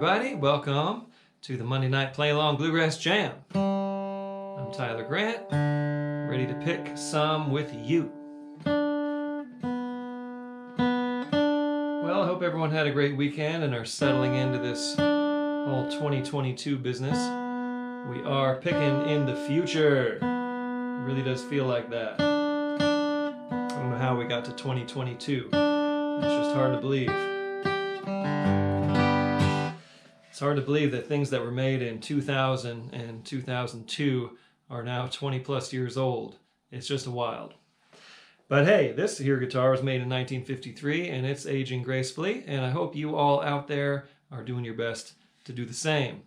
everybody. Welcome to the Monday Night Playalong Bluegrass Jam. I'm Tyler Grant, ready to pick some with you. Well, I hope everyone had a great weekend and are settling into this whole 2022 business. We are picking in the future. It really does feel like that. I don't know how we got to 2022. It's just hard to believe. It's hard to believe that things that were made in 2000 and 2002 are now 20 plus years old. It's just wild. But hey, this here guitar was made in 1953 and it's aging gracefully, and I hope you all out there are doing your best to do the same.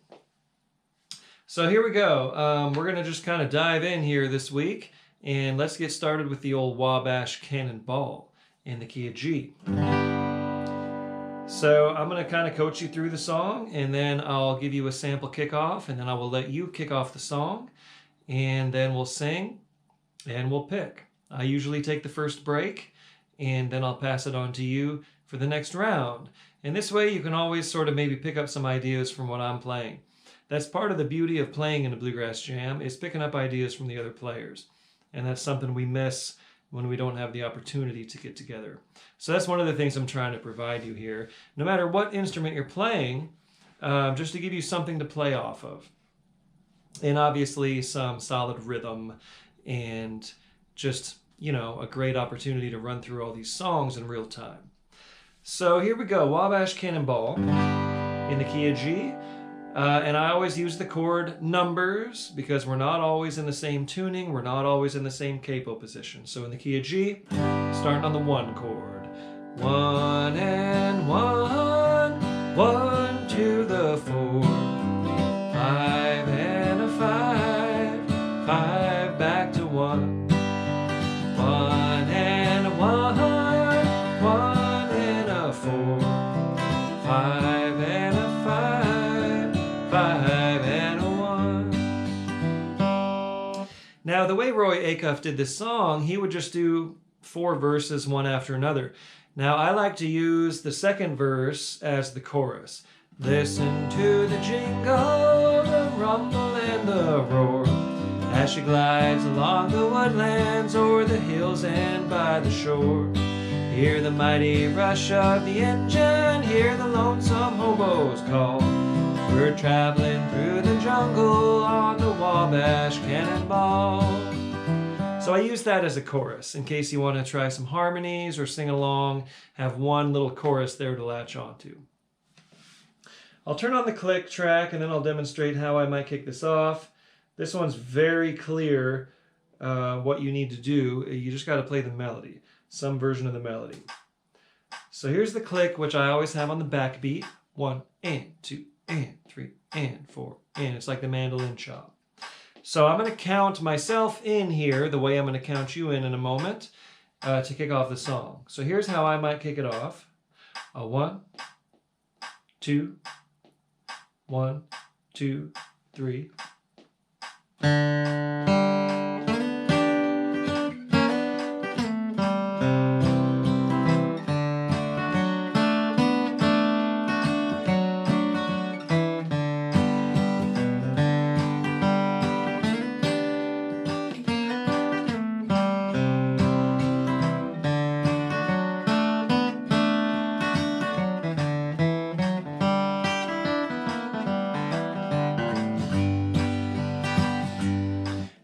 So here we go. We're going to just kind of dive in here this week, and let's get started with the old Wabash Cannonball in the key of G. So I'm going to kind of coach you through the song, and then I'll give you a sample kickoff, and then I will let you kick off the song, and then we'll sing, and we'll pick. I usually take the first break, and then I'll pass it on to you for the next round. And this way you can always sort of maybe pick up some ideas from what I'm playing. That's part of the beauty of playing in a bluegrass jam, is picking up ideas from the other players. And that's something we miss when we don't have the opportunity to get together. So that's one of the things I'm trying to provide you here. No matter what instrument you're playing, just to give you something to play off of. And obviously some solid rhythm and just, you know, a great opportunity to run through all these songs in real time. So here we go, Wabash Cannonball in the key of G. And I always use the chord numbers because we're not always in the same tuning, we're not always in the same capo position. So in the key of G, starting on the 1 chord. 1 and 1, 1 to the 4, 5 and a 5, 5 back to 1. 1 and a 1, 1 and a 4, 5 and a 5, 5 and a 1. Now the way Roy Acuff did this song, he would just do 4 verses one after another. Now I like to use the second verse as the chorus. Listen to the jingle, the rumble and the roar, as she glides along the woodlands, o'er the hills and by the shore. Hear the mighty rush of the engine, hear the lonesome hobos call. We're traveling through the jungle on the Wabash Cannonball. So I use that as a chorus in case you want to try some harmonies or sing along, have one little chorus there to latch onto. I'll turn on the click track and then I'll demonstrate how I might kick this off. This one's very clear what you need to do. You just got to play the melody, some version of the melody. So here's the click, which I always have on the backbeat. 1 and 2 and 3 and 4 and it's like the mandolin chop. So I'm going to count myself in here the way I'm going to count you in a moment to kick off the song. So here's how I might kick it off. 1, 2, 1, 2, 3.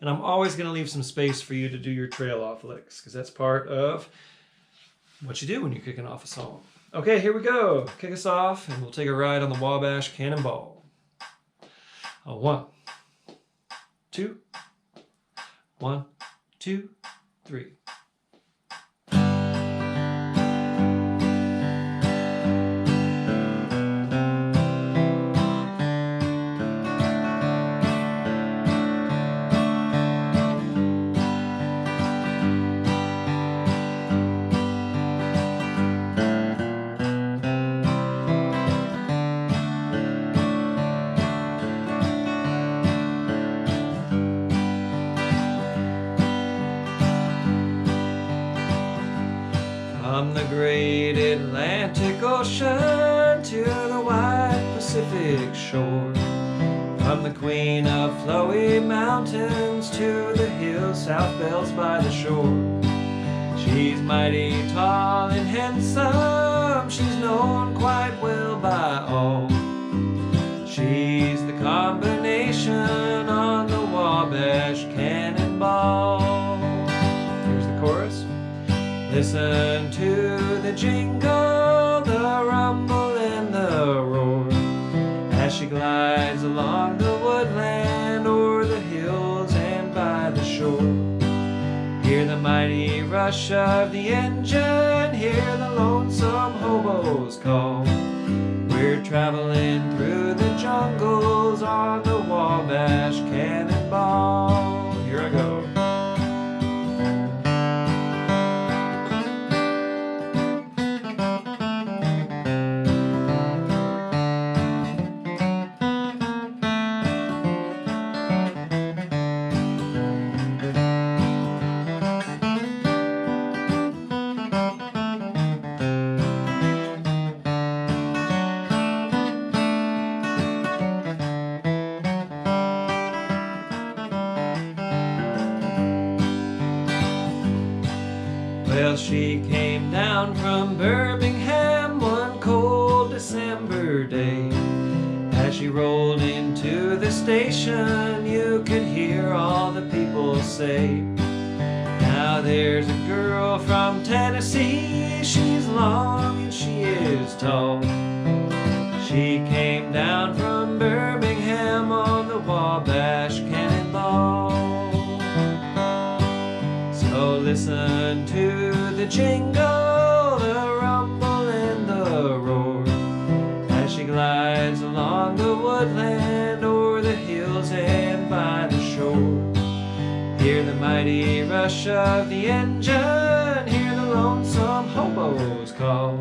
And I'm always going to leave some space for you to do your trail off licks, because that's part of what you do when you're kicking off a song. Okay, here we go. Kick us off, and we'll take a ride on the Wabash Cannonball. 1, 2, 1, 2, 3. From the great Atlantic Ocean to the wide Pacific shore. From the queen of flowy mountains to the hills south bells by the shore. She's mighty tall and handsome, she's known quite well by all. She's the combination on the Wabash Cannonball. Here's the chorus. Listen to the jingle, the rumble and the roar, as she glides along the woodland, o'er the hills and by the shore. Hear the mighty rush of the engine, hear the lonesome hobos call. We're traveling through the jungles on the Wabash Cannonball. Here I go. Well, she came down from Birmingham one cold December day. As she rolled into the station, you could hear all the people say, now there's a girl from Tennessee, she's long and she is tall. She came down from Birmingham on the Wabash Cannonball. So listen to the jingle, the rumble and the roar, as she glides along the woodland, o'er the hills and by the shore. Hear the mighty rush of the engine, hear the lonesome hobos call.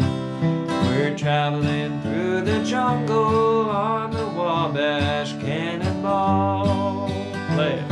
We're traveling through the jungle on the Wabash Cannonball. Play it.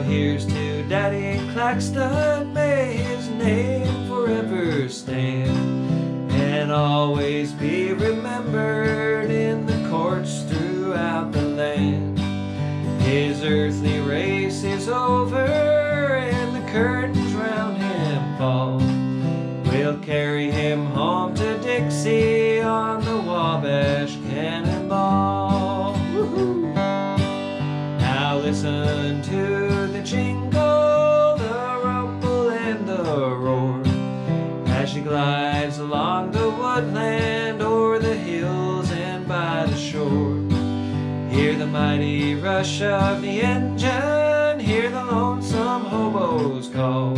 Here's to Daddy Claxton, may his name forever stand, and always be remembered in the courts throughout the land. His earthly race is over, and the curtains round him fall. We'll carry him home to Dixie on the Wabash Cannonball. Woo-hoo. Now listen to the jingle, the rumble and the roar, as she glides along the woodland, o'er the hills and by the shore. Hear the mighty rush of the engine, hear the lonesome hobos call.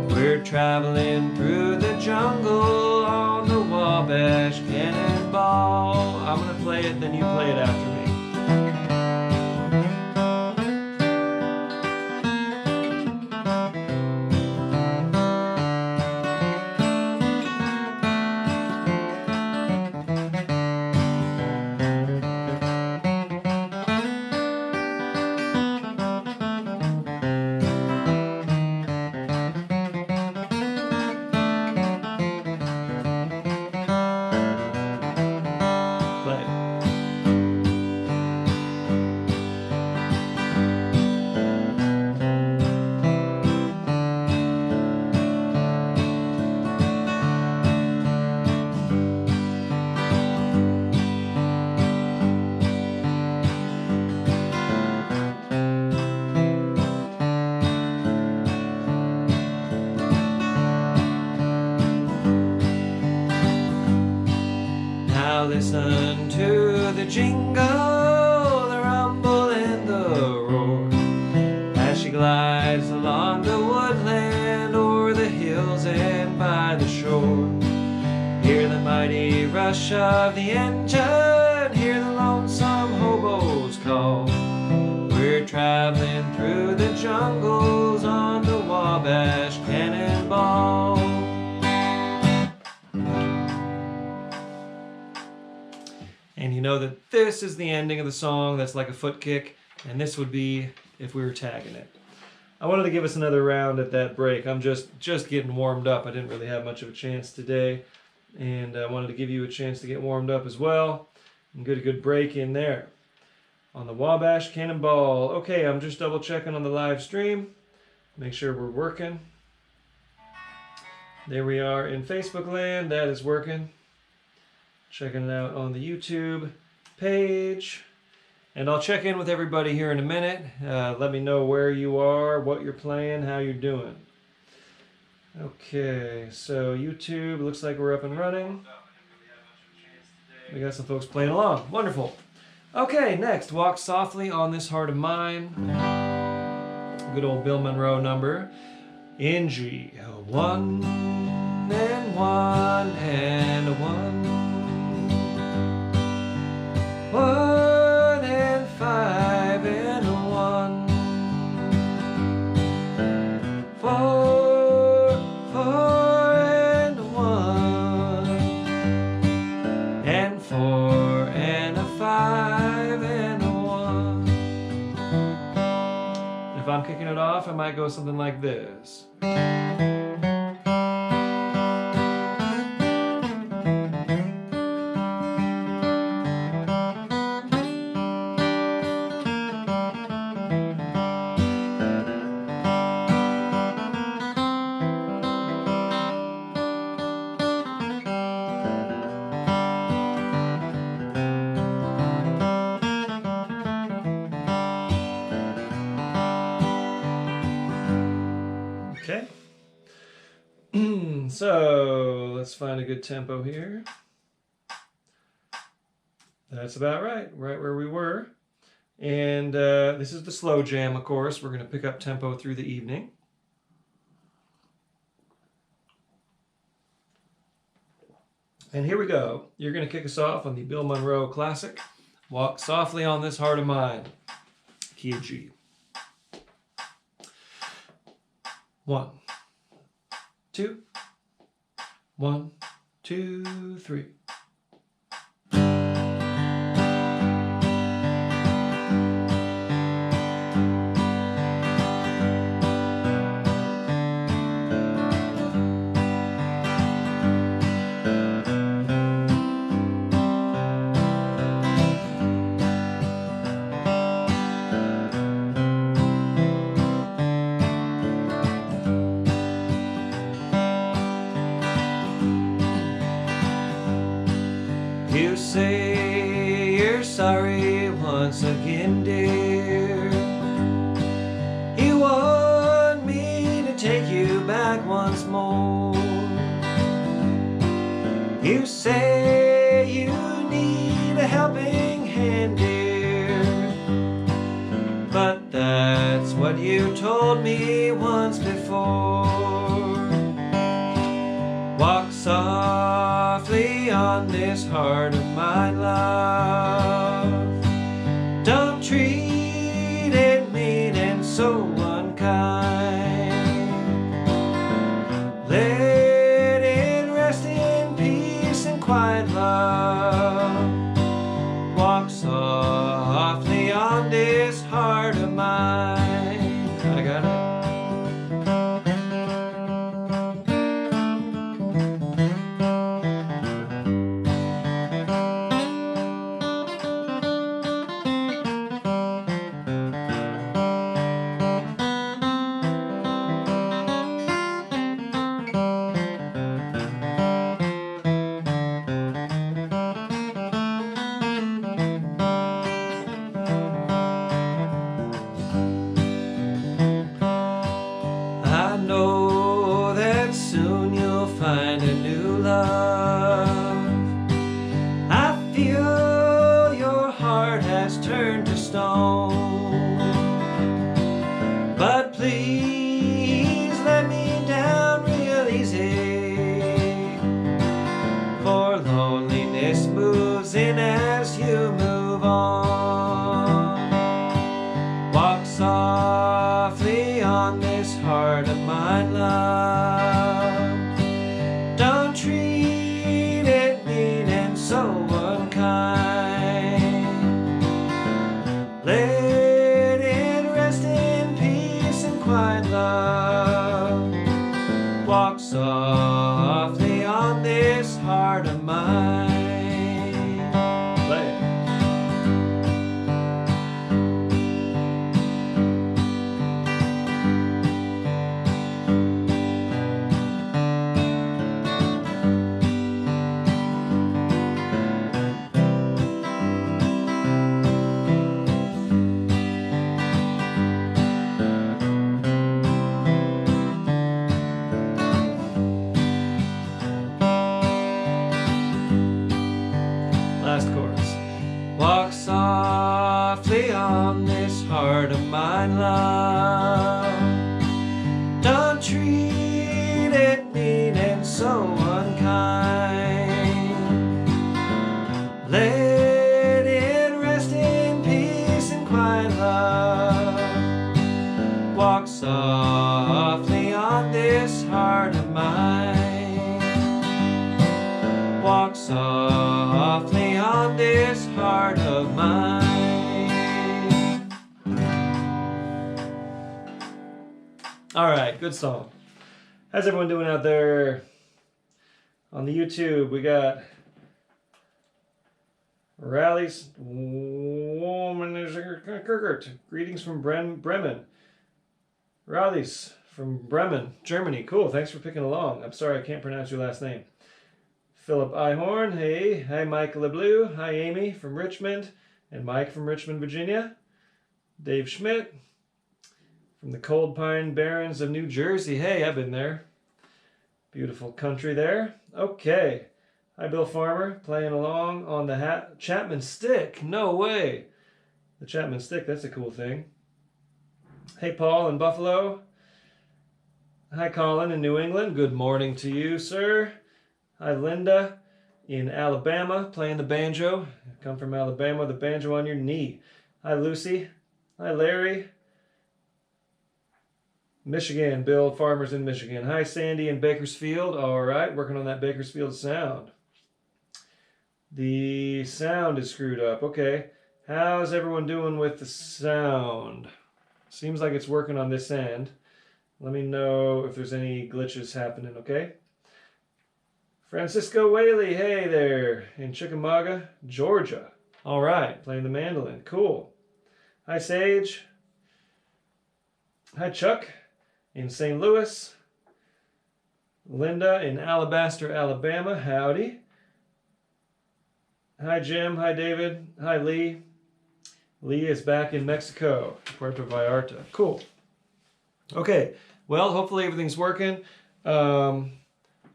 We're traveling through the jungle on the Wabash Cannonball. I'm gonna play it, then you play it after me. Now listen to the jingle, the rumble and the roar, as she glides along the woodland, o'er the hills and by the shore. Hear the mighty rush of the engine, hear the jungles on the Wabash Cannonball. And you know that this is the ending of the song. That's like a foot kick, and this would be if we were tagging it. I wanted to give us another round at that break. I'm just getting warmed up. I didn't really have much of a chance today, and I wanted to give you a chance to get warmed up as well and get a good break in there on the Wabash Cannonball. Okay, I'm just double checking on the live stream. Make sure we're working. There we are in Facebook land. That is working. Checking it out on the YouTube page. And I'll check in with everybody here in a minute. Let me know where you are, what you're playing, how you're doing. Okay, so YouTube, looks like we're up and running. We got some folks playing along. Wonderful. Okay, next, Walk Softly on This Heart of Mine. Good old Bill Monroe number. In G. 1 and 1 and a 1. 1 and 5 and a 1. 4, 4 and a 1. And 4 and a 5 and a 1. If I'm kicking it off, I might go something like this. Okay, so let's find a good tempo here. That's about right where we were. And this is the slow jam, of course. We're going to pick up tempo through the evening. And here we go. You're going to kick us off on the Bill Monroe classic, Walk Softly on This Heart of Mine, key of G. 1, 2, 1, 2, 3. You say you're sorry once again, dear. You want me to take you back once more. You say you need a helping hand, dear. But that's what you told me once before. Walk softly on this heart of mine, love. Don't treat it mean and so unkind. Let it rest in peace and quiet, love. Walk softly on this heart of mine. I got it. I know that soon you'll find a new love. I feel your heart has turned to stone. But please let me down real easy, for loneliness moves in as you move on. Walk softly softly on this heart of mine, love. Don't treat it mean and so unkind. Let it rest in peace and quiet, love. Walk softly on this heart of mine. Walk softly on this heart of mine. All right, good song. How's everyone doing out there on the YouTube? We got Rallies Woman. Greetings from Bremen. Rallies from Bremen, Germany. Cool. Thanks for picking along. I'm sorry I can't pronounce your last name. Philip Ihorn. Hey. Hi, Mike LeBlue. Hi, Amy from Richmond. And Mike from Richmond, Virginia. Dave Schmidt from the Cold Pine Barrens of New Jersey. Hey, I've been there. Beautiful country there. Okay. Hi, Bill Farmer, playing along on the Chapman stick. No way. The Chapman stick, that's a cool thing. Hey, Paul in Buffalo. Hi, Colin in New England. Good morning to you, sir. Hi, Linda in Alabama, playing the banjo. Come from Alabama with a banjo on your knee. Hi, Lucy. Hi, Larry. Michigan, Bill Farmer's in Michigan. Hi, Sandy in Bakersfield. All right, working on that Bakersfield sound. The sound is screwed up. Okay, how's everyone doing with the sound? Seems like it's working on this end. Let me know if there's any glitches happening, okay? Francisco Whaley, hey there, in Chickamauga, Georgia. All right, playing the mandolin, cool. Hi, Sage. Hi, Chuck in St. Louis. Linda in Alabaster, Alabama, howdy. Hi, Jim. Hi, David. Hi, Lee. Lee is back in Mexico, Puerto Vallarta. Cool. Okay, well, hopefully everything's working.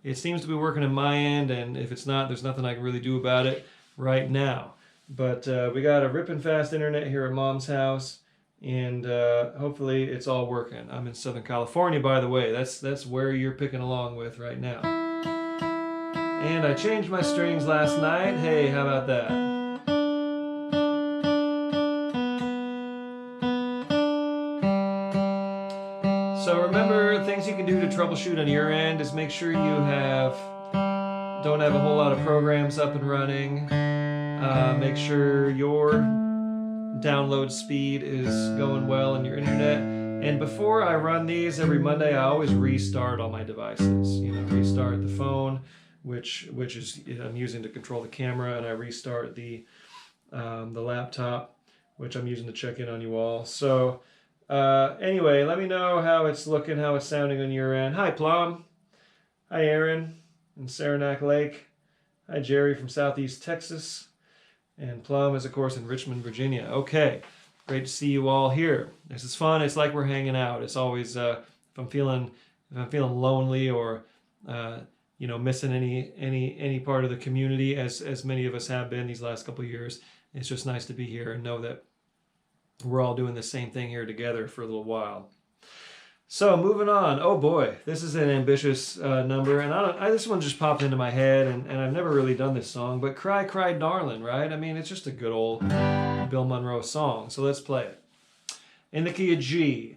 It seems to be working on my end, and if it's not, there's nothing I can really do about it right now. But we got a ripping fast internet here at Mom's house, and hopefully it's all working. I'm in Southern California, by the way. That's where you're picking along with right now. And I changed my strings last night. Hey, how about that? So remember, things you can do to troubleshoot on your end is make sure you don't have a whole lot of programs up and running. Make sure your download speed is going well on your internet. And before I run these every Monday, I always restart all my devices. You know, restart the phone, which is I'm using to control the camera, and I restart the laptop, which I'm using to check in on you all. So anyway, let me know how it's looking, how it's sounding on your end. Hi, Plum. Hi, Aaron in Saranac Lake. Hi, Jerry from Southeast Texas. And Plum is, of course, in Richmond, Virginia. Okay, great to see you all here. This is fun. It's like we're hanging out. It's always if I'm feeling lonely or missing any part of the community, as many of us have been these last couple of years. It's just nice to be here and know that we're all doing the same thing here together for a little while. So moving on. Oh boy, this is an ambitious number, and this one just popped into my head, and I've never really done this song, but Cry, Cry, Darlin', right? I mean, it's just a good old Bill Monroe song, so let's play it. In the key of G.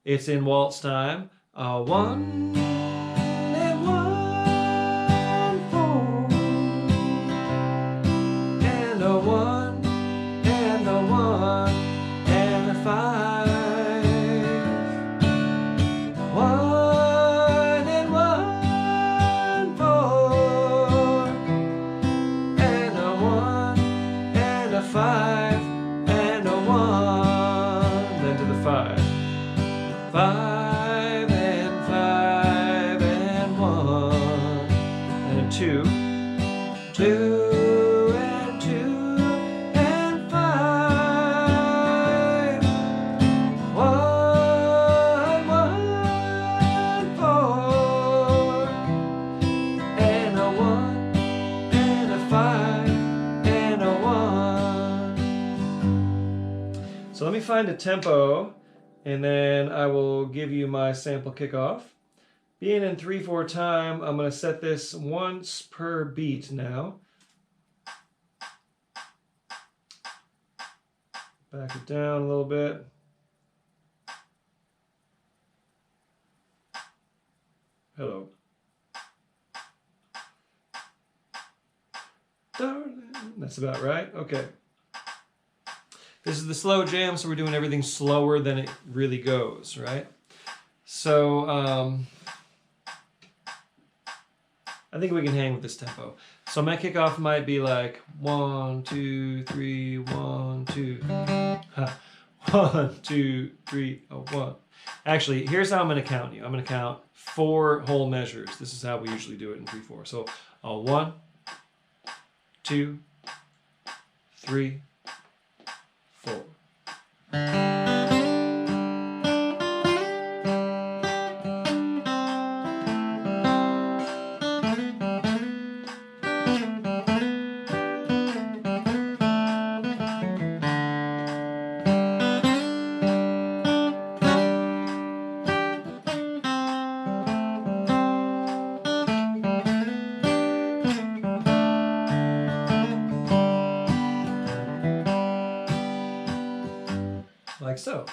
It's in waltz time. 1 and 1, 4, and a 1 and a 1 and a 5. 1 and 1, 4, and a 1 and a 5 and a 1. Then to the 5. 5 and 5 let me find a tempo, and then I will give you my sample kickoff. Being in 3/4 time, I'm going to set this once per beat now. Back it down a little bit. Hello. Darling. That's about right. Okay. This is the slow jam, so we're doing everything slower than it really goes, right? So, I think we can hang with this tempo. So my kickoff might be like 1, 2, 3, 1, 2. 1, 2, 3, 1. Actually, here's how I'm going to count you. I'm going to count 4 whole measures. This is how we usually do it in 3/4. So 1, 2, 3, 4. Like so.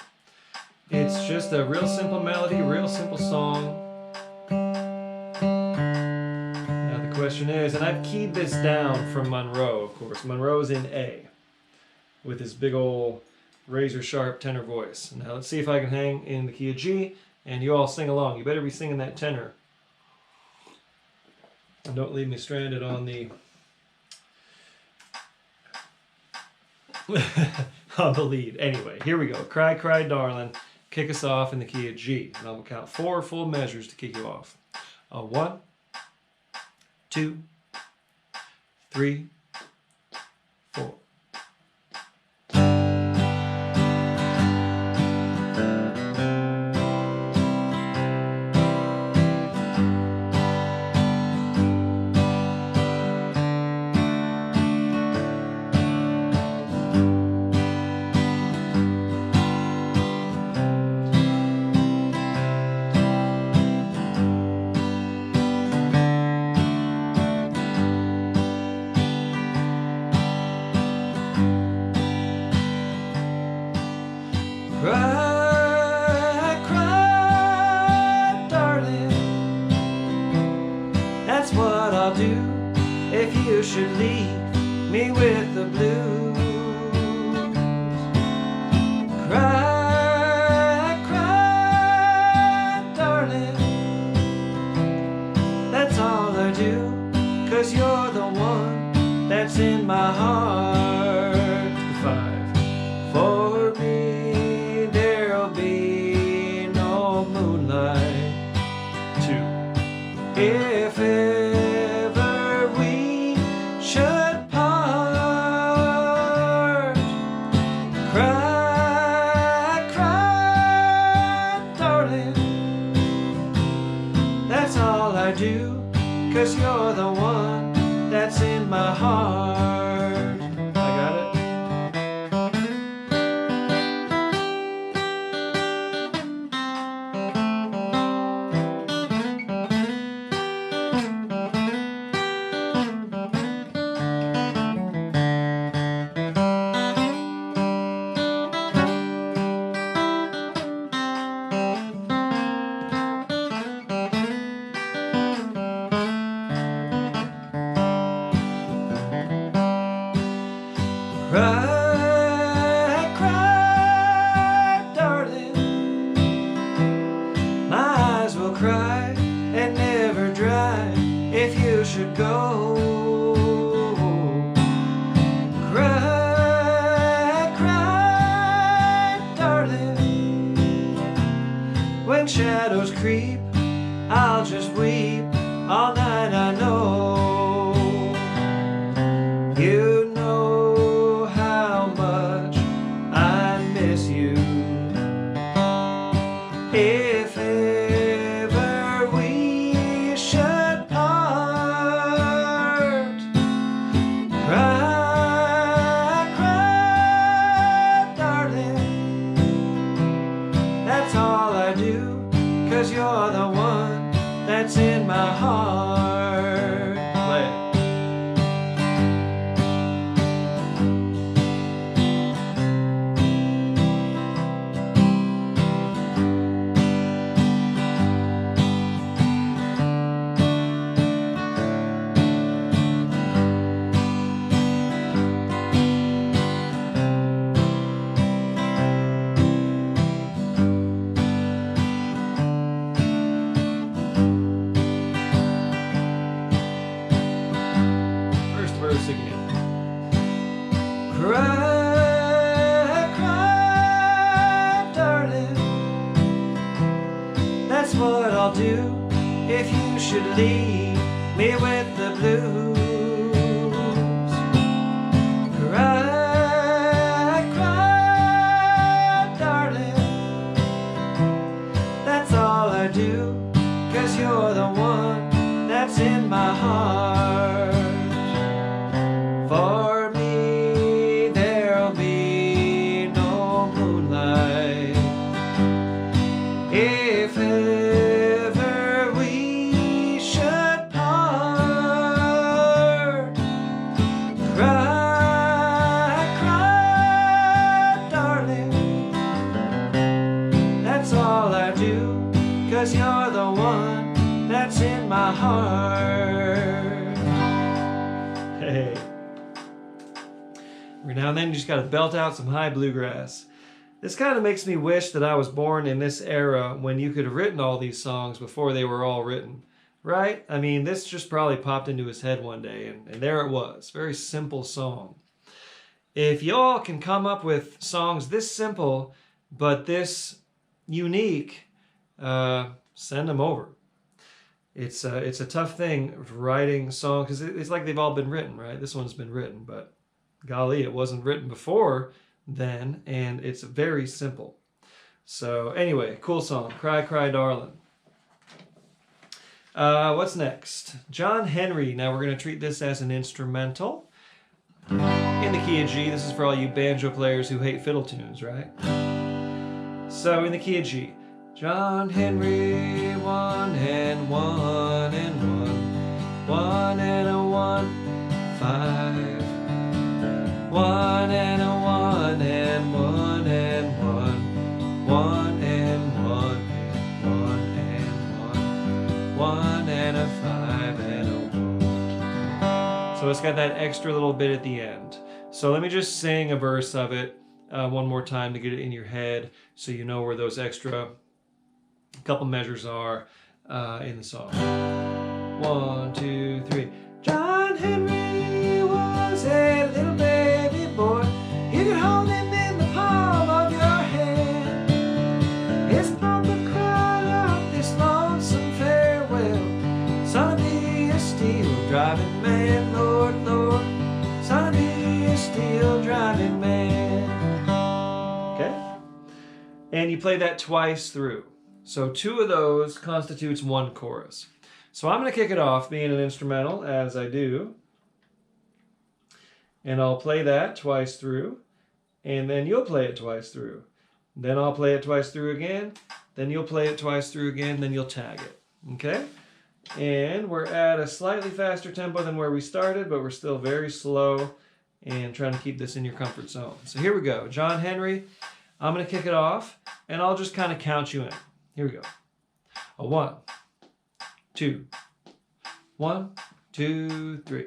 It's just a real simple melody, real simple song. Now the question is, and I've keyed this down from Monroe, of course. Monroe's in A with his big old razor sharp tenor voice. Now let's see if I can hang in the key of G, and you all sing along. You better be singing that tenor. And don't leave me stranded on the on the lead. Anyway, here we go. Cry, Cry, Darlin'. Kick us off in the key of G. And I'm going to count 4 full measures to kick you off. 1, 2, 3, 4. Cry, cry, darling. That's what I'll do if you should leave me with the blues. Cry, cry, darling. That's all I do, 'cause you're the one that's in my heart. 5 for me. If ever we should part, cry, cry, darling. That's all I do, 'cause you're the one that's in my heart. I got it. Cry, cry, darling. My eyes will cry and never dry if you should go. Cry, cry, darling. When shadows creep, I'll just weep all night, I know. You know how much I miss you. If ever we should part, cry, cry, darling. 'cause you're the one that's in my heart. Play it. Again. Cry, cry, darling. That's what I'll do if you should leave me with the blues. Cry, cry, darling. That's all I do, 'cause you're the one that's in my heart. For me, there'll be no moonlight if ever we should part. Cry, cry, darling. That's all I do, 'cause you're the one that's in my heart. Hey. Every now and then you just gotta belt out some high bluegrass. This kind of makes me wish that I was born in this era when you could have written all these songs before they were all written, right? I mean, this just probably popped into his head one day, and there it was. Very simple song. If y'all can come up with songs this simple, but this unique, send them over. It's a tough thing writing songs, because it's like they've all been written, right? This one's been written, but golly, it wasn't written before then, and it's very simple. So anyway, cool song, Cry, Cry, Darlin. What's next? John Henry. Now we're going to treat this as an instrumental in the key of G. This is for all you banjo players who hate fiddle tunes, right? So in the key of G. John Henry, 1 and 1 and 1, 1 and a 1, 5. 1 and a 1 and 1 and 1, 1 and 1 and 1 and 1, 1 and a 5 and a 1. So it's got that extra little bit at the end. So let me just sing a verse of it one more time to get it in your head, so you know where those extra couple measures are in the song. 1, 2, 3. John Henry was a little baby boy. You could hold him in the palm of your hand. His mama cried out this lonesome farewell. Son, be a steel driving man, Lord, Lord. Son, be a steel driving man. Okay? And you play that twice through. So 2 of those constitutes 1 chorus. So I'm going to kick it off being an instrumental, as I do. And I'll play that twice through. And then you'll play it twice through. Then I'll play it twice through again. Then you'll play it twice through again. Then you'll tag it. Okay? And we're at a slightly faster tempo than where we started, but we're still very slow and trying to keep this in your comfort zone. So here we go. John Henry. I'm going to kick it off, and I'll just kind of count you in. Here we go. A 1, 2, 1, 2, 3.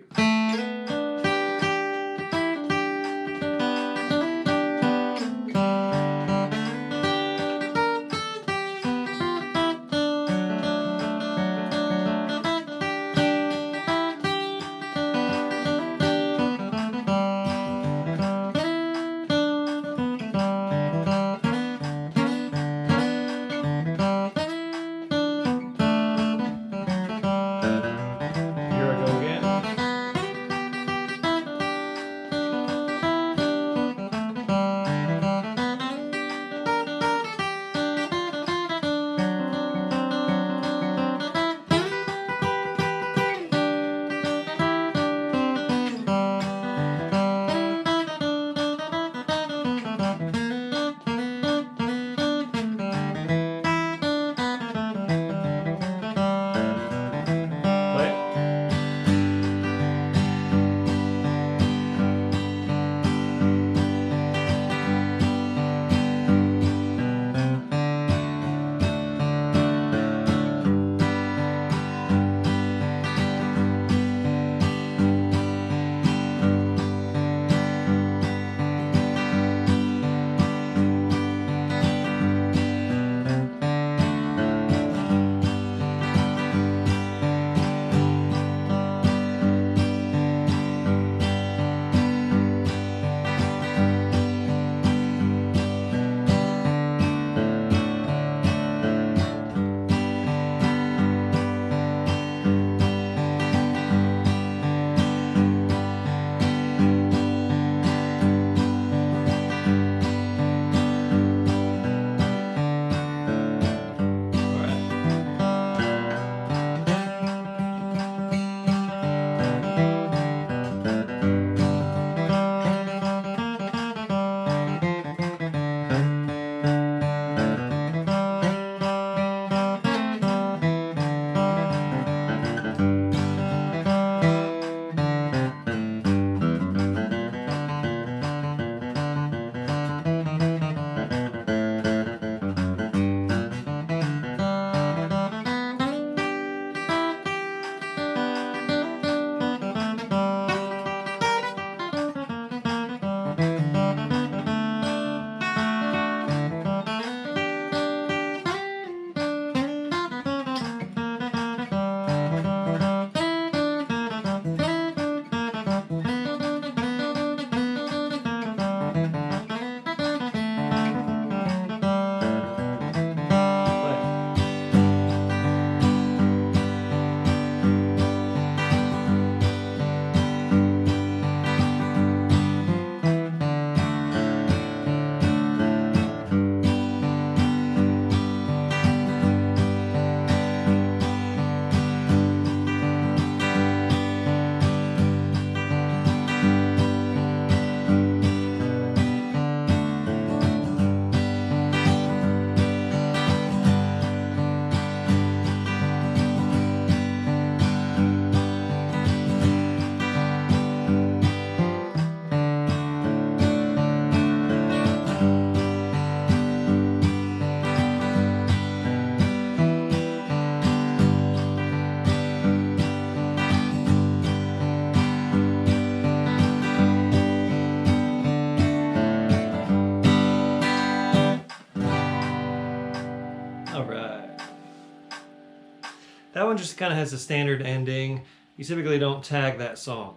That one just kind of has a standard ending. You typically don't tag that song.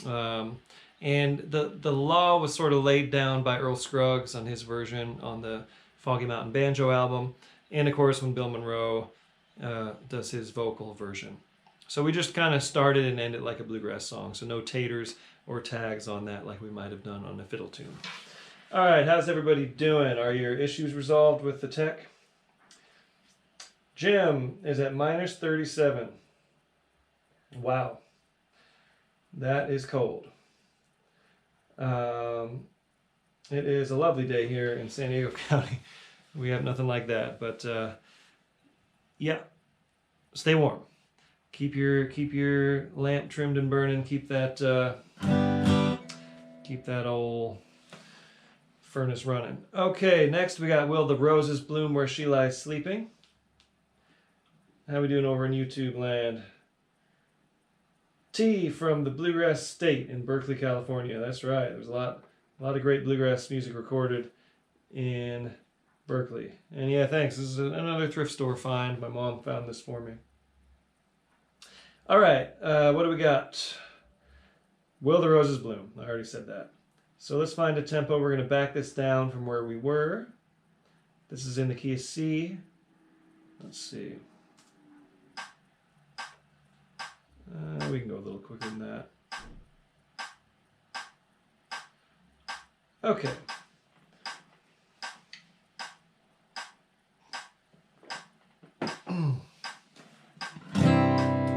And the law was sort of laid down by Earl Scruggs on his version on the Foggy Mountain Banjo album, and of course when Bill Monroe does his vocal version. So we just kind of started and ended like a bluegrass song, so no taters or tags on that like we might have done on a fiddle tune. All right, how's everybody doing? Are your issues resolved with the tech? Jim is at minus 37. Wow. That is cold. It is a lovely day here in San Diego County. We have nothing like that, but yeah, stay warm. Keep your lamp trimmed and burning. Keep that old furnace running. Okay, next we got Will the Roses Bloom Where She Lies Sleeping. How we doing over in YouTube land? T from the Bluegrass State in Berkeley, California. That's right. There's a lot of great bluegrass music recorded in Berkeley. And yeah, thanks. This is another thrift store find. My mom found this for me. All right, what do we got? Will the Roses Bloom. I already said that. So let's find a tempo. We're going to back this down from where we were. This is in the key of C. Let's see. We can go a little quicker than that. Okay.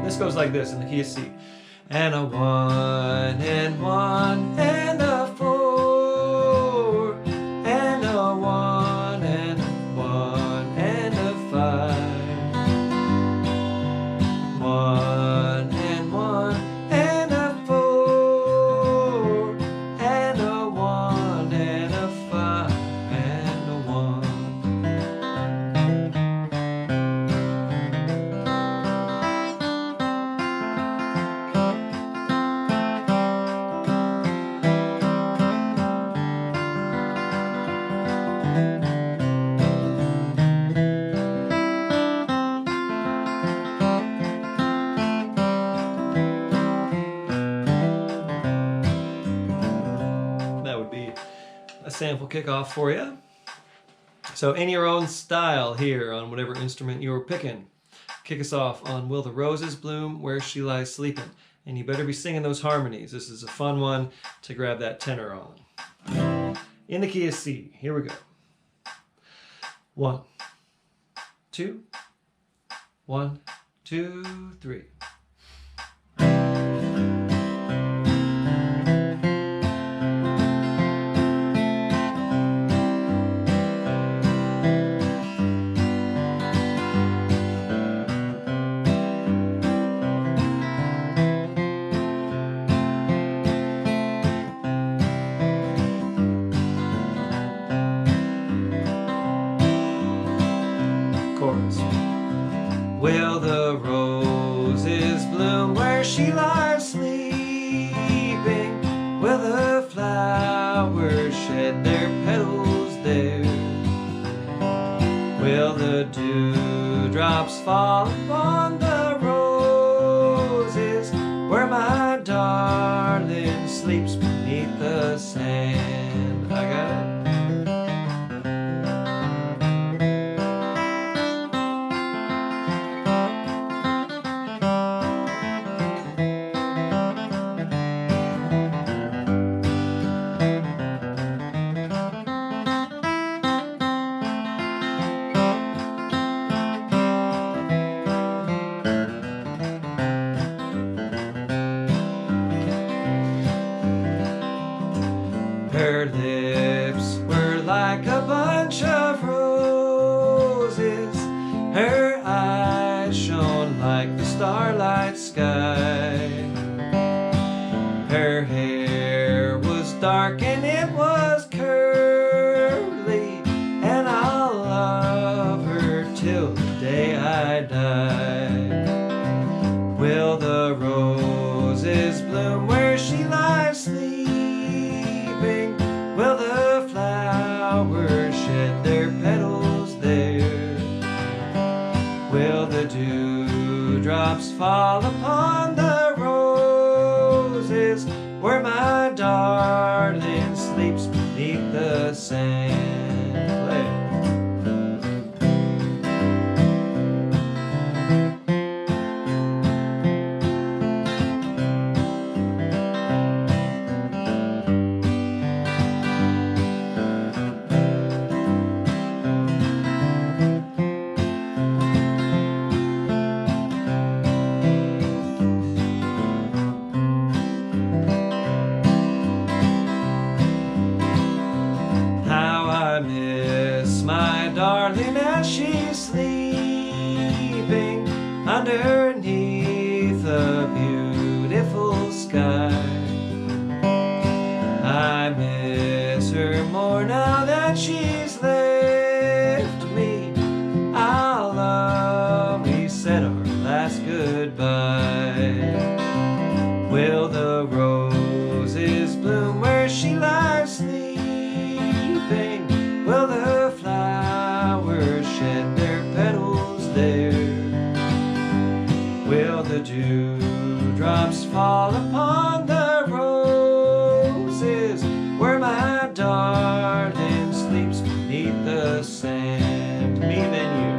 This goes like this in the key of C. And a 1 and 1 and a 4 and a 1 and a 1 and a 5. 1 and 1 and a 4 and a 1 and a 5 and a 1. Sample kickoff for you. So in your own style here on whatever instrument you're picking, kick us off on Will the Roses Bloom Where She Lies Sleeping. And you better be singing those harmonies. This is a fun one to grab that tenor on. In the key of C, here we go. 1, 2, 1, 2, 3. Will the roses bloom where she lies sleeping? Will the flowers shed their petals there? Will the dewdrops fall upon the roses where my darling sleeps beneath the sand? I got it. Heard beneath the sand. Play. Darling, as she's sleeping underneath a beautiful sky. I miss her more now that she's left me. I'll always said our last goodbye. Will the roses bloom where she lies sleeping? Will the flowers shed their petals there? Will the dewdrops fall upon the roses where my darling sleeps beneath the sand? Me then you.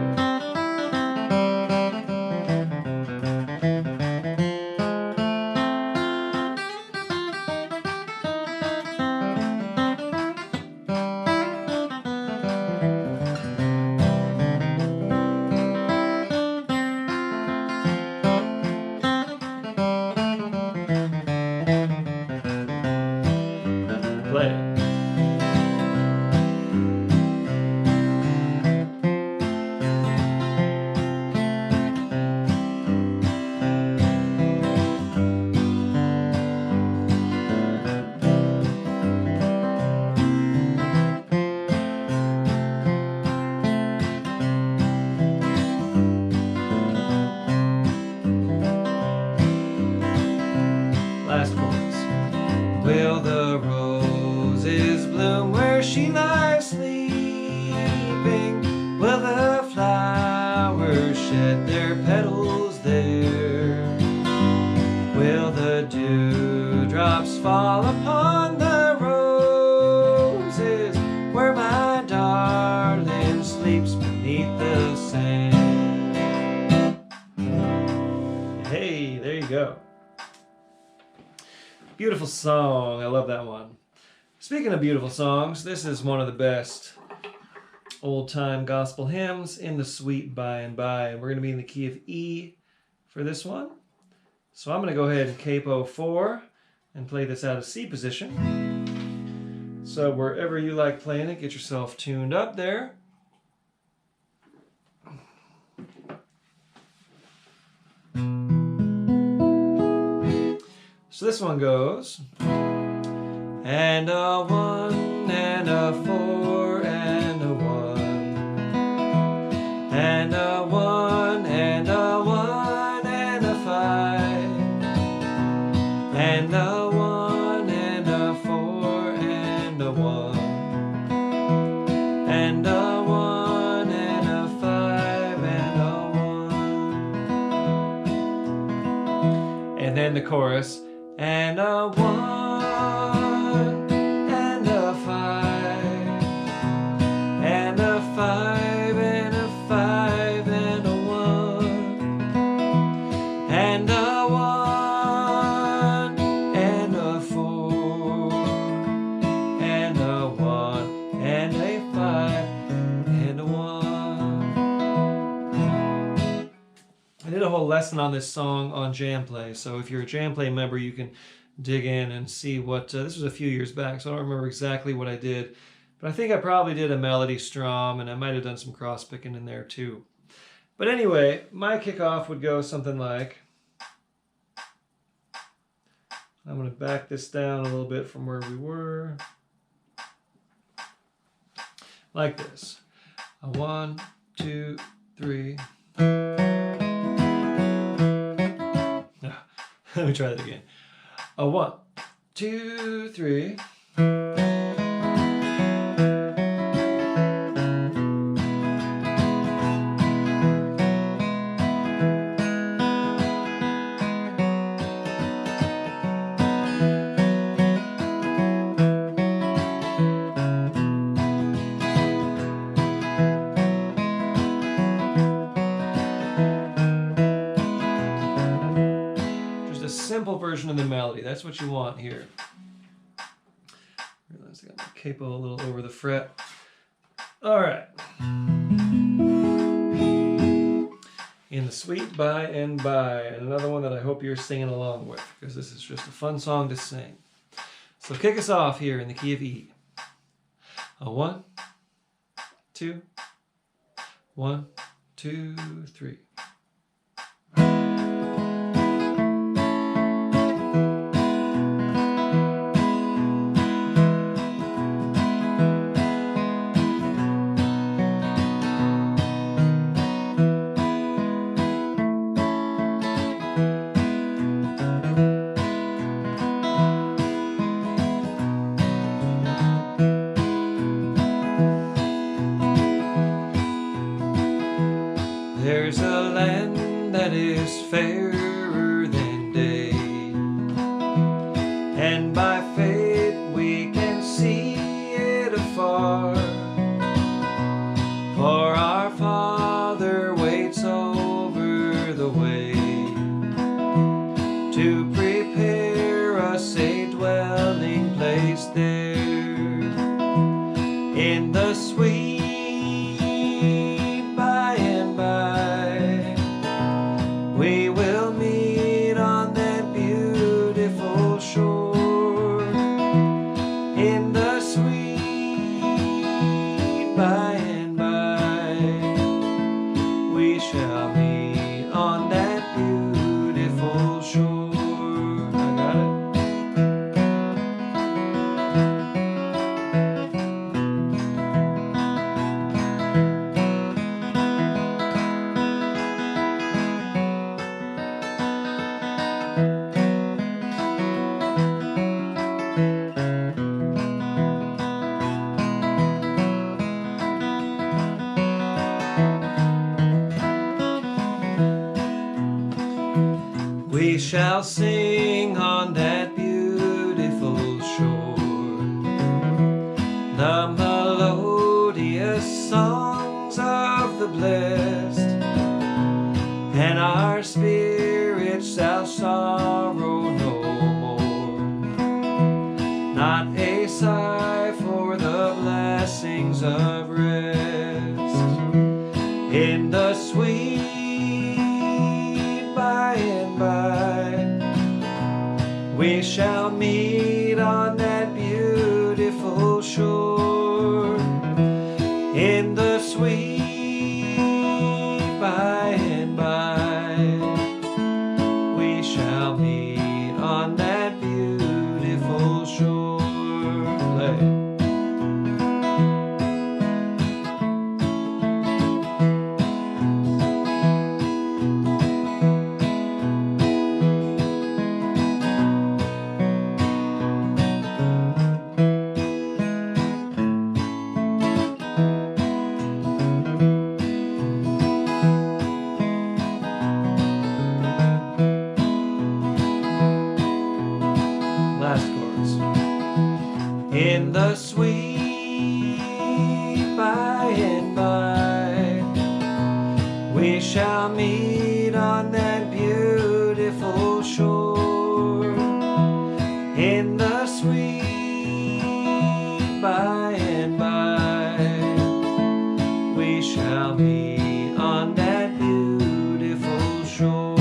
Last chorus. Will the roses bloom where she lies sleeping? Will the flowers shed their petals there? Will the dewdrops fall upon the roses where my darling sleeps beneath the sand? Hey, there you go. Beautiful song. I love that one. Speaking of beautiful songs, this is one of the best old-time gospel hymns, In the Sweet By and By. And we're going to be in the key of E for this one. So I'm going to go ahead and capo 4 and play this out of C position. So wherever you like playing it, get yourself tuned up there. So this one goes, and a 1 and a 4 and a 1, and a 1 and a 1 and a 5, and a 1 and a 4 and a 1, and a 1 and a 5 and a 1. And then the chorus. And a 1 and a 5 and a 5 and a 5 and a 1 and a 1 and a 4 and a 1 and a 5 and a 1. I did a whole lesson on this song on Jam Play, so if you're a Jam Play member, you can dig in and see what, this was a few years back, so I don't remember exactly what I did, but I think I probably did a melody strum, and I might have done some cross-picking in there too. But anyway, my kickoff would go something like, I'm going to back this down a little bit from where we were, like this. A 1, 2, 3. Let me try that again. A 1, 2, 3. rhythm than melody. That's what you want here. Realize I got my capo a little over the fret. All right. In the Sweet By and By, and another one that I hope you're singing along with, because this is just a fun song to sing. So kick us off here in the key of E. A 1, 2, 1, 2, 3. There's a land that is fairer than day, and by faith we can see it afar. For our Father waits over the way to prepare us a dwelling place there in the sweet we will meet on that beautiful shore in the sweet by and by. We shall meet on that beautiful shore. I got it. We shall sing on that beautiful shore the melodious songs of the blessed, and our spirits shall sorrow no more. Not a sigh for the blessings of rest in the sweet by and by. We shall meet on that beautiful shore in the sweet by and by. We shall meet on that beautiful shore. Play. Last chorus. In the sweet by and by, we shall meet on that beautiful shore. In the sweet by and by, we shall meet on that beautiful shore.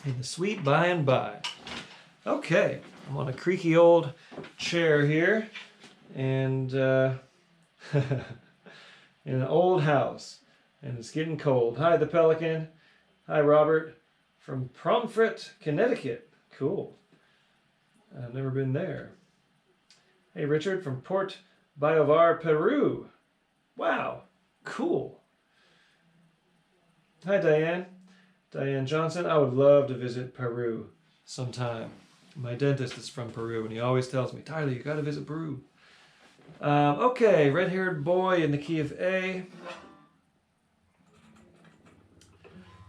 In the sweet by and by. Okay, I'm on a creaky old chair here, and in an old house, and it's getting cold. Hi, the Pelican. Hi, Robert from Pomfret, Connecticut. Cool. I've never been there. Hey, Richard from Port Bayovar, Peru. Wow, cool. Hi, Diane. Diane Johnson. I would love to visit Peru sometime. My dentist is from Peru, and he always tells me, Tyler, you got to visit Peru. Okay, red-haired boy in the key of A.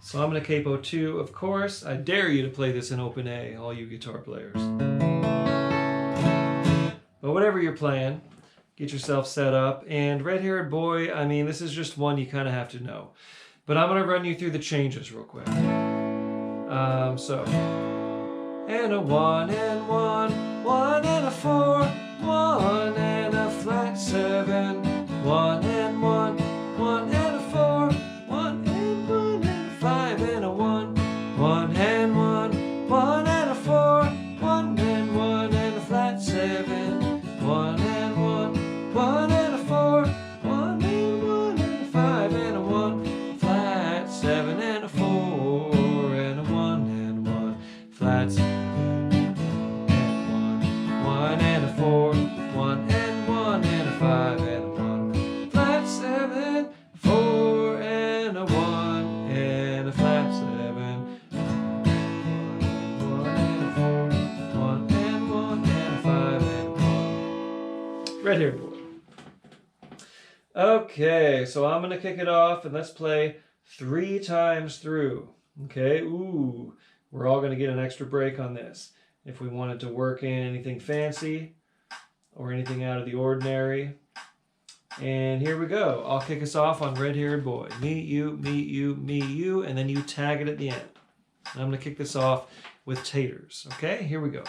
So I'm going to capo 2, of course. I dare you to play this in open A, all you guitar players. But whatever you're playing, get yourself set up. And red-haired boy, I mean, this is just one you kind of have to know. But I'm going to run you through the changes real quick. So, and a 1 and 1, 1 and a 4, 1 and a flat 7, 1 and 1, 1 and a 4, 1 and 1 and a 5 and a 1, 1 and 1, 1 and a 4, 1 and 1 and a flat 7, 1 and 1, 1 and a 4, 1 and 1 and a 5 and a 1, flat 7 and a 4 and a 1 and 1, flat 7 and 1 and a 4, 1 and 1 and a 5 and a 1, flat 7, 4 and a 1 and a flat 7, 1 and a 4, 1 and 1 and a 5 and a 1. Red-haired boy. Okay, so I'm going to kick it off and let's play 3 times through. Okay, ooh, we're all going to get an extra break on this. If we wanted to work in anything fancy or anything out of the ordinary. And here we go. I'll kick us off on Red-Haired Boy. Meet you, meet you, meet you, and then you tag it at the end. And I'm going to kick this off with Taters. Okay, here we go.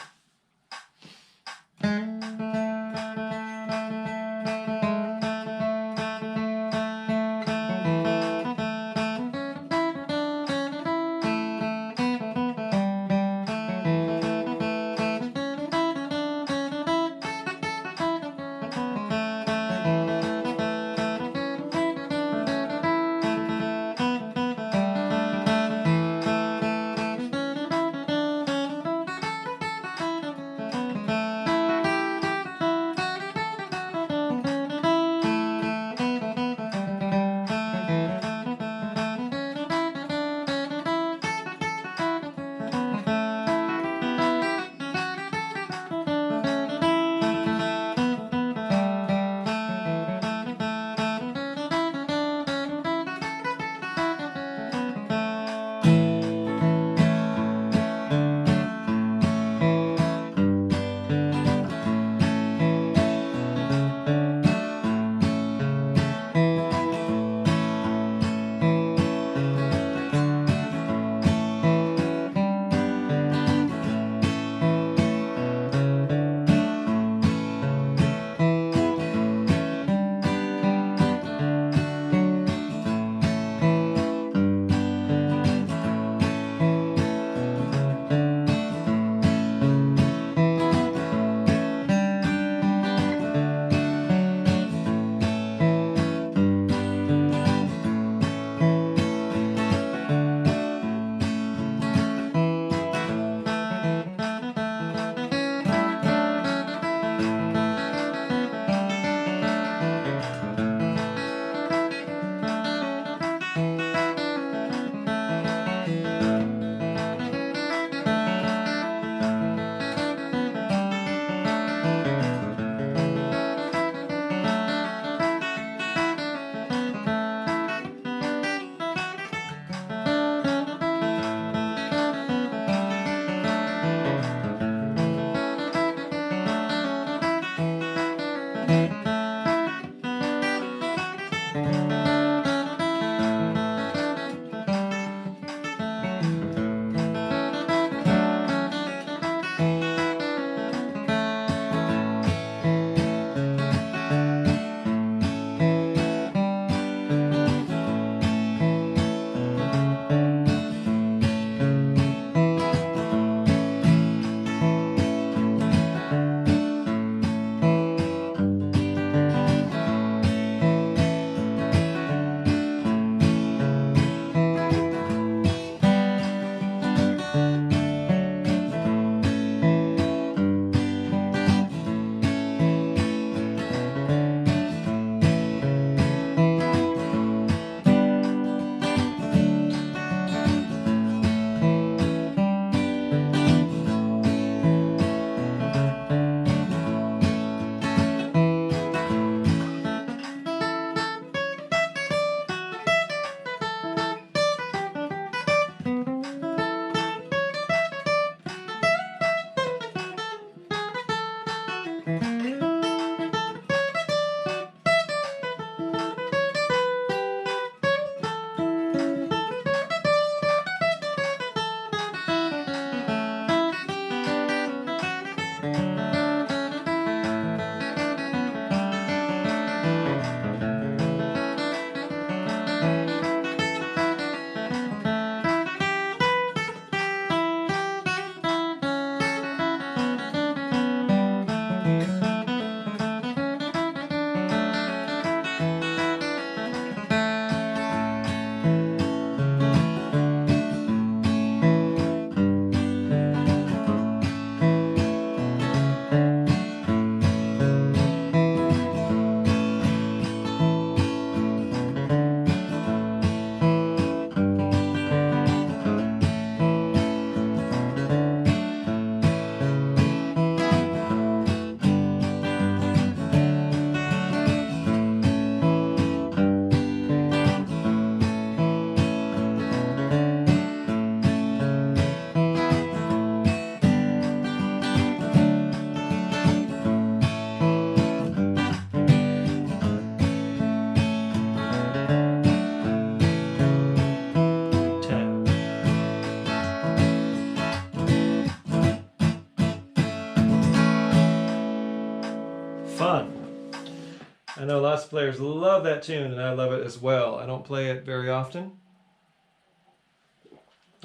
I know lots of players love that tune, and I love it as well. I don't play it very often,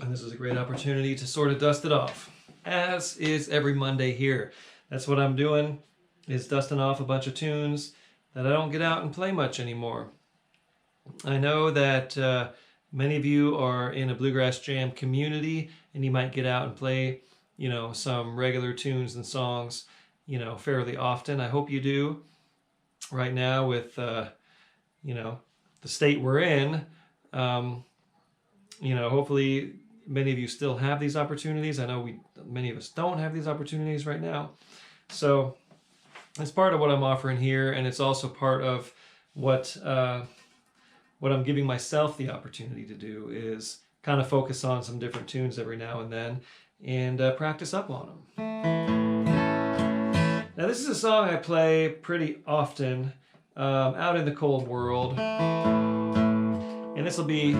and this is a great opportunity to sort of dust it off, as is every Monday here. That's what I'm doing, is dusting off a bunch of tunes that I don't get out and play much anymore. I know that many of you are in a Bluegrass Jam community, and you might get out and play, you know, some regular tunes and songs, you know, fairly often. I hope you do. Right now with, you know, the state we're in, you know, hopefully many of you still have these opportunities. I know many of us don't have these opportunities right now. So it's part of what I'm offering here, and it's also part of what I'm giving myself the opportunity to do, is kind of focus on some different tunes every now and then and practice up on them. Now this is a song I play pretty often out in the cold world, and this will be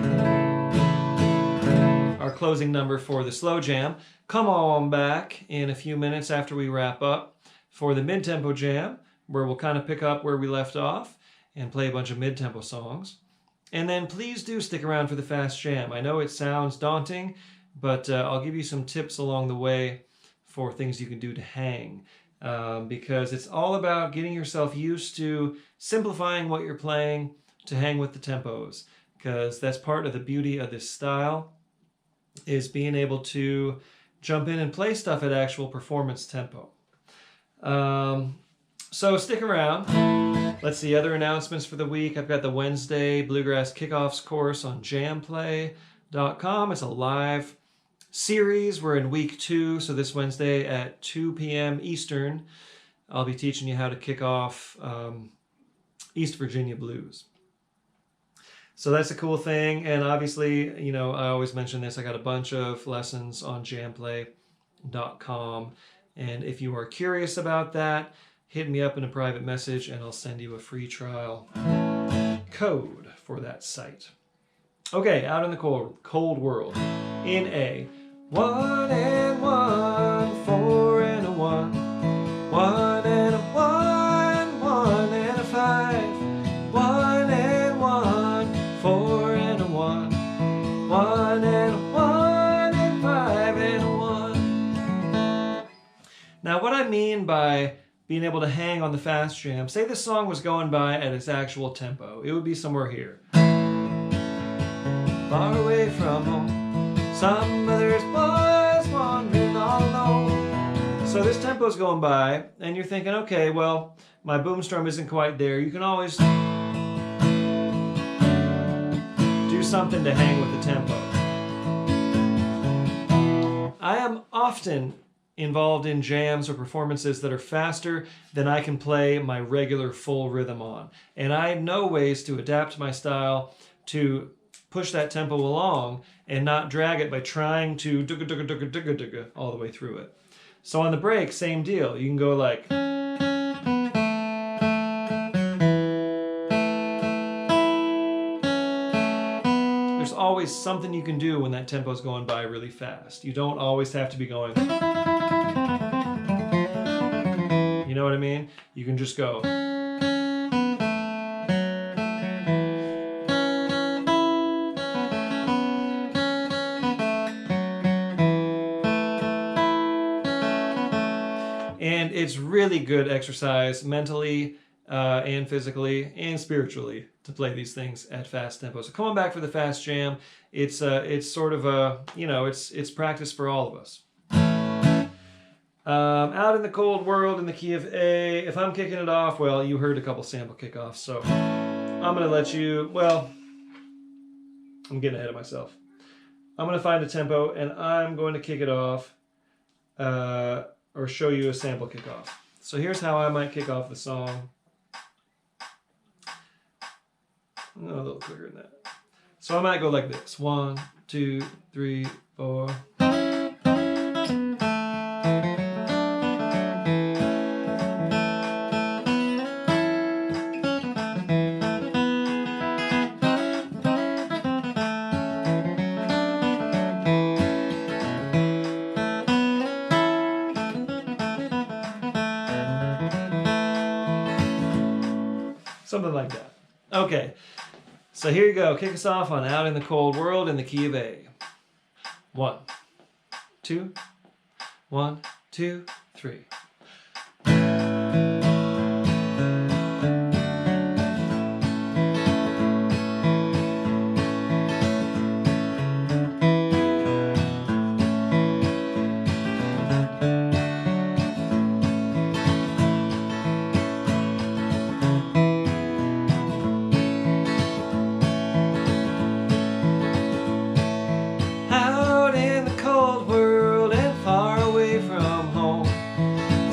our closing number for the slow jam. Come on back in a few minutes after we wrap up for the mid-tempo jam, where we'll kind of pick up where we left off and play a bunch of mid-tempo songs. And then please do stick around for the fast jam. I know it sounds daunting, but I'll give you some tips along the way for things you can do to hang. Because it's all about getting yourself used to simplifying what you're playing to hang with the tempos, because that's part of the beauty of this style, is being able to jump in and play stuff at actual performance tempo. So stick around. Let's see other announcements for the week. I've got the Wednesday Bluegrass Kickoffs course on jamplay.com. It's a live series. We're in week 2, so this Wednesday at 2 p.m. Eastern, I'll be teaching you how to kick off East Virginia blues. So that's a cool thing, and obviously, you know, I always mention this, I got a bunch of lessons on jamplay.com, and if you are curious about that, hit me up in a private message and I'll send you a free trial code for that site. Okay, out in the cold world, in A. 1 and 1, 4 and a 1, 1 and a 1, 1 and a 5, 1 and 1, 4 and a 1, 1 and a 1 and 5 and a 1. Now what I mean by being able to hang on the fast jam, say this song was going by at its actual tempo, it would be somewhere here. Far away from home, some mother's boys wandering all alone. So this tempo's going by, and you're thinking, okay, well, my boom strum isn't quite there. You can always do something to hang with the tempo. I am often involved in jams or performances that are faster than I can play my regular full rhythm on. And I know ways to adapt my style to push that tempo along and not drag it by trying to dugga dugga dugga dugga dugga all the way through it. So on the break, same deal. You can go like, there's always something you can do when that tempo's going by really fast. You don't always have to be going, you know what I mean? You can just go. And it's really good exercise mentally and physically and spiritually to play these things at fast tempo. So come on back for the fast jam. It's sort of a, you know, it's practice for all of us. Out in the cold world in the key of A, if I'm kicking it off, well, you heard a couple sample kickoffs, so I'm going to let you, well, I'm getting ahead of myself. I'm going to find a tempo and I'm going to kick it off or show you a sample kickoff. So here's how I might kick off the song. Oh, a little quicker than that. So I might go like this. 1, 2, 3, 4. So Something like that. Okay, so here you go. Kick us off on Out in the Cold World in the key of A. 1, 2, 1, 2, 3.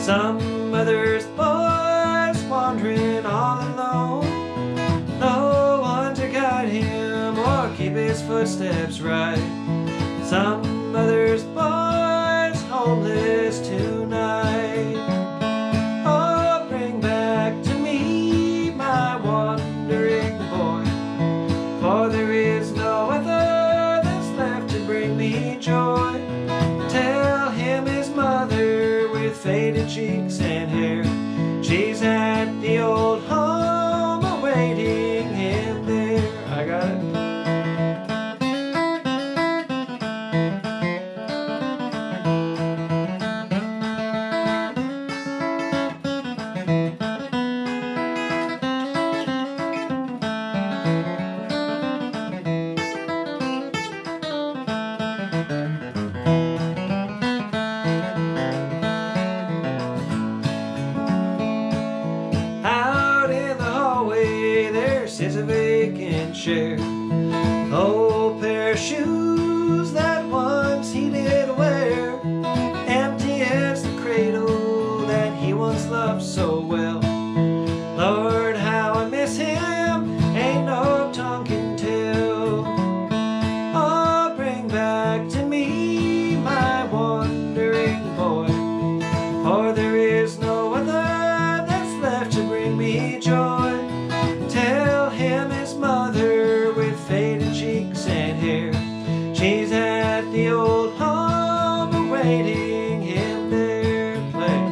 Some mother's boy's wandering all alone. No one to guide him or keep his footsteps right. Some mother's boy's homeless tonight. Oh, bring back to me my wandering boy, for there is no other that's left to bring me joy. Tell him his mother with faded cheeks and hair, she's at the old home awaiting him there. I got it. Is a vacant chair, old pair of shoes that once he did wear, empty as the cradle that he once loved so well. Lord, how I miss him, ain't no tongue can tell. Oh, bring back to me my wandering boy, for there is no other that's left to bring me joy. Tell him his mother with faded cheeks and hair, she's at the old home awaiting him there. Play.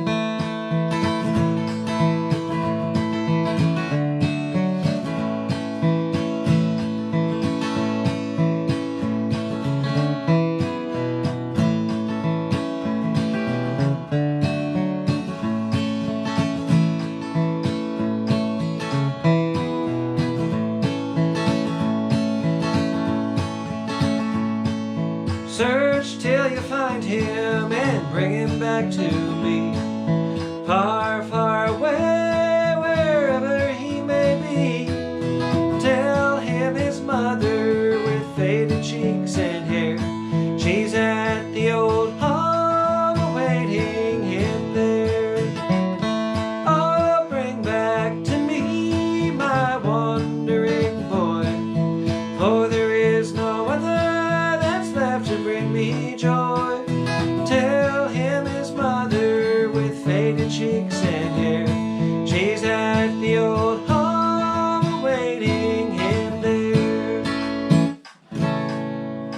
Search till you find him and bring him back to me. Far, far away, wherever he may be. Tell him his mother with faded cheeks and hair, she's at the old home awaiting him there. Oh, bring back to me my wandering boy, for there is no other to bring me joy. Tell him his mother with faded cheeks and hair, she's at the old home awaiting him there.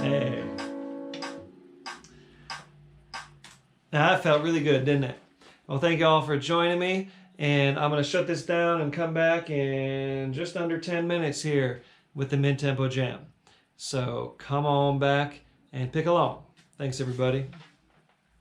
Hey. Now that felt really good, didn't it? Well, thank you all for joining me, and I'm going to shut this down and come back in just under 10 minutes here with the mid-tempo jam. So come on back and pick along. Thanks, everybody.